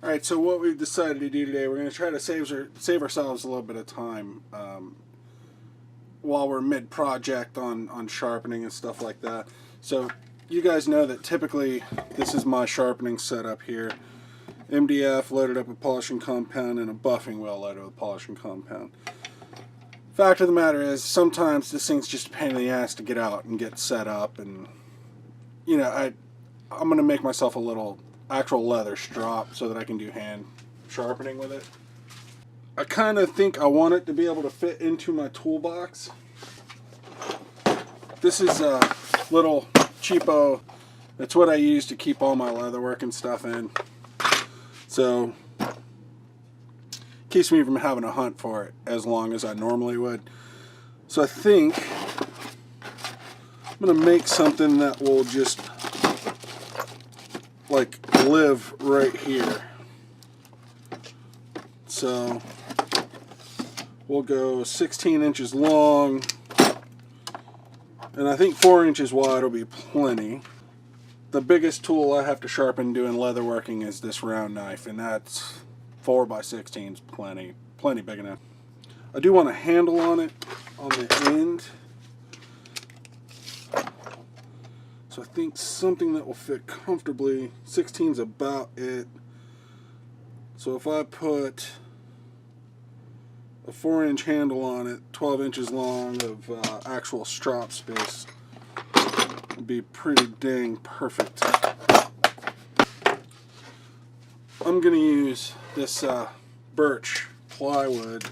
Alright, so what we've decided to do today, we're going to try to save ourselves a little bit of time while we're mid-project on sharpening and stuff like that. So you guys know that typically this is my sharpening setup here. MDF loaded up with polishing compound and a buffing wheel loaded with polishing compound. Fact of the matter is, sometimes this thing's just a pain in the ass to get out and get set up, and you know, I'm going to make myself a little actual leather strop so that I can do hand sharpening with it. I kind of think I want it to be able to fit into my toolbox. This is a little cheapo. It's what I use to keep all my leatherwork and stuff in. So keeps me from having to hunt for it as long as I normally would. So I think I'm going to make something that will just like live right here. So we'll go 16 inches long, and I think 4 inches wide will be plenty. The biggest tool I have to sharpen doing leatherworking is this round knife, and that's 4x16 is plenty big enough. I do want a handle on it on the end, so I think something that will fit comfortably. 16 is about it. So if I put a 4-inch handle on it, 12 inches long of actual strop space, would be pretty dang perfect. I'm going to use this birch plywood,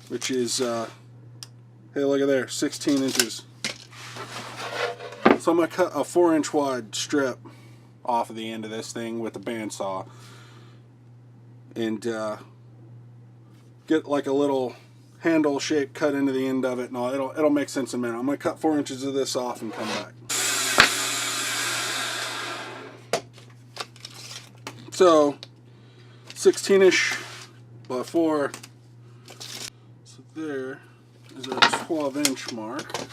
which is, hey, look at there, 16 inches. So I'm going to cut a 4-inch wide strip off of the end of this thing with a bandsaw and get like a little handle shape cut into the end of it. No, it'll make sense in a minute. I'm going to cut 4 inches of this off and come back. So 16-ish by 4. So there is our 12-inch mark.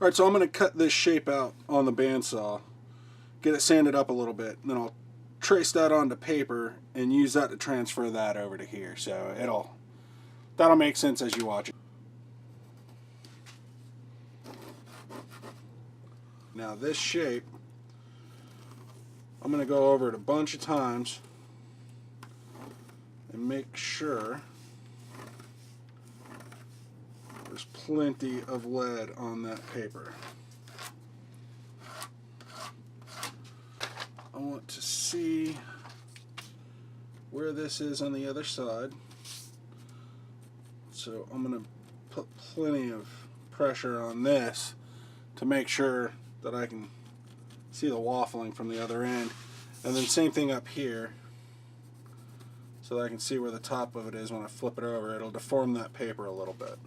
Alright, so I'm going to cut this shape out on the bandsaw, get it sanded up a little bit, and then I'll trace that onto paper and use that to transfer that over to here. So that'll make sense as you watch it. Now this shape, I'm going to go over it a bunch of times and make sure there's plenty of lead on that paper. I want to see where this is on the other side. So I'm going to put plenty of pressure on this to make sure that I can see the waffling from the other end. And then same thing up here, so that I can see where the top of it is when I flip it over. It'll deform that paper a little bit.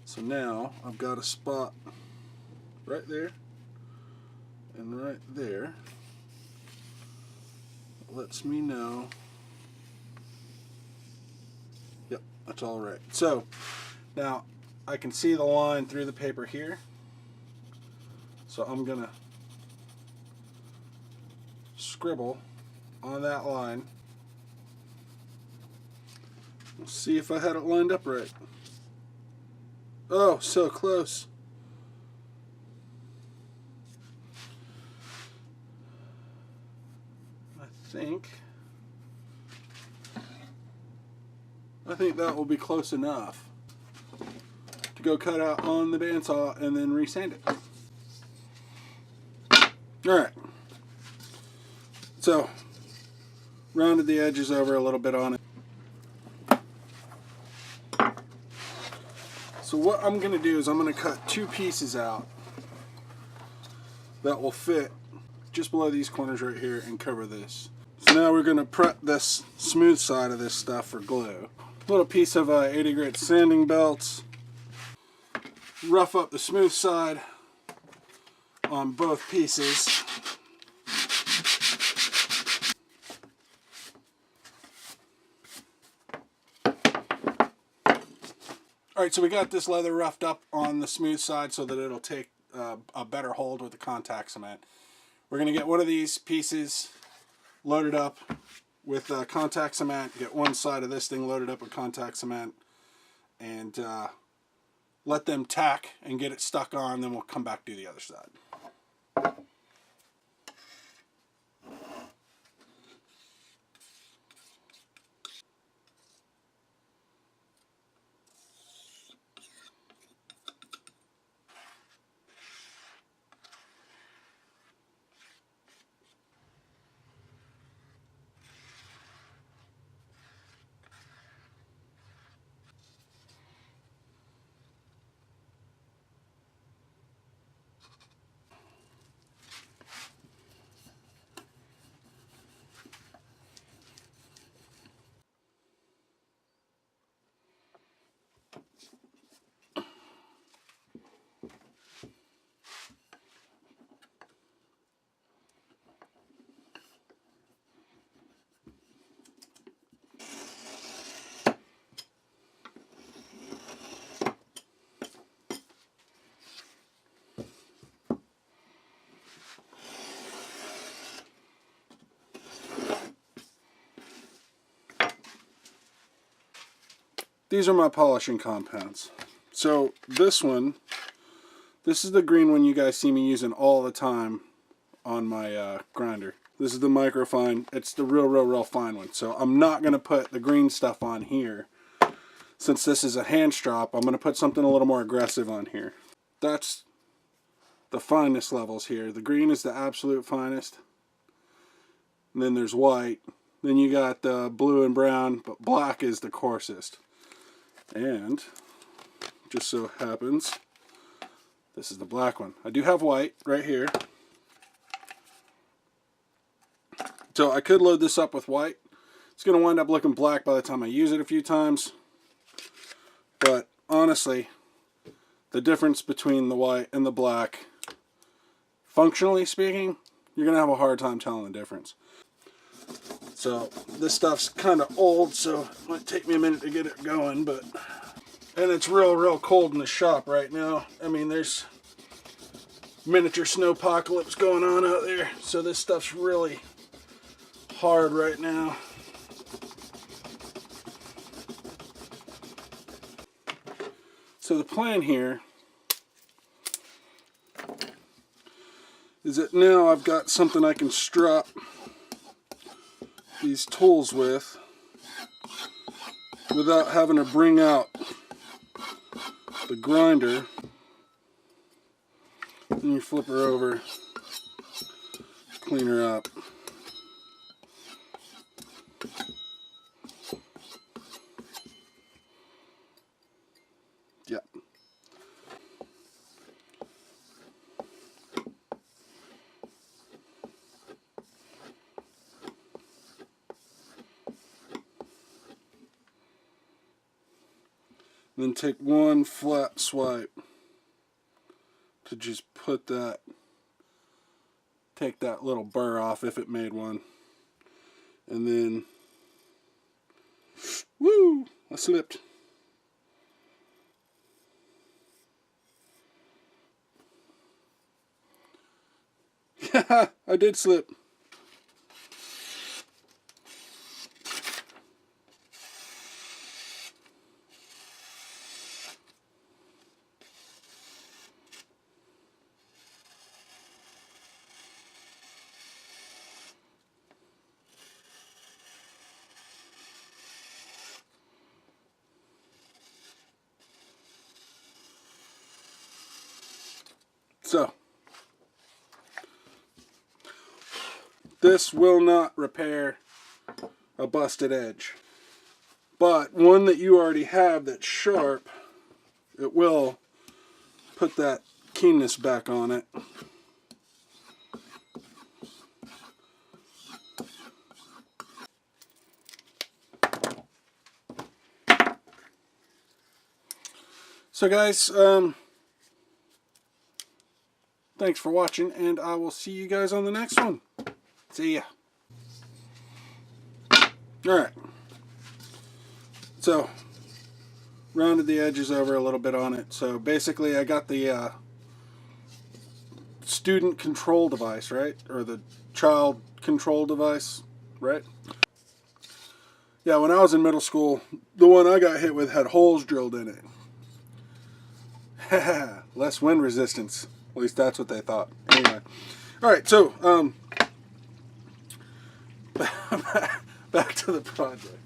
So now I've got a spot right there and right there. It lets me know. Yep, that's all right. So now I can see the line through the paper here. So I'm gonna scribble on that line. We'll see if I had it lined up right. Oh, so close. I think that will be close enough to go cut out on the bandsaw and then resand it. Alright. So, rounded the edges over a little bit on it. So what I'm going to do is I'm going to cut 2 pieces out that will fit just below these corners right here and cover this. So now we're going to prep this smooth side of this stuff for glue. A little piece of 80 grit sanding belts. Rough up the smooth side on both pieces. Alright, so we got this leather roughed up on the smooth side so that it'll take a better hold with the contact cement. We're going to get one of these pieces loaded up with contact cement, get one side of this thing loaded up with contact cement, and let them tack and get it stuck on, then we'll come back to the other side. These are my polishing compounds. So this one, this is the green one you guys see me using all the time on my grinder. This is the microfine. It's the real fine one. So I'm not going to put the green stuff on here. Since this is a hand strop, I'm going to put something a little more aggressive on here. That's the finest levels here. The green is the absolute finest. And then there's white. Then you got blue and brown, but black is the coarsest. And just so happens, this is the black one. I do have white right here. So I could load this up with white. It's going to wind up looking black by the time I use it a few times. But honestly, the difference between the white and the black, functionally speaking, you're going to have a hard time telling the difference. So this stuff's kind of old, so it might take me a minute to get it going, but and it's real cold in the shop right now. I mean, there's miniature snowpocalypse going on out there, so this stuff's really hard right now. So the plan here is that now I've got something I can strap these tools with without having to bring out the grinder. And you flip her over, clean her up. Yep. Then take one flat swipe to just put that, take that little burr off if it made one. And then, woo, I slipped. Yeah, I did slip. So, this will not repair a busted edge, but one that you already have that's sharp, it will put that keenness back on it. So guys, Thanks for watching, and I will see you guys on the next one. See ya. Alright. So, rounded the edges over a little bit on it. So basically I got the student control device, right? Or the child control device, right? Yeah, when I was in middle school, the one I got hit with had holes drilled in it. Less wind resistance. At least that's what they thought. Anyway. Alright, so back to the project.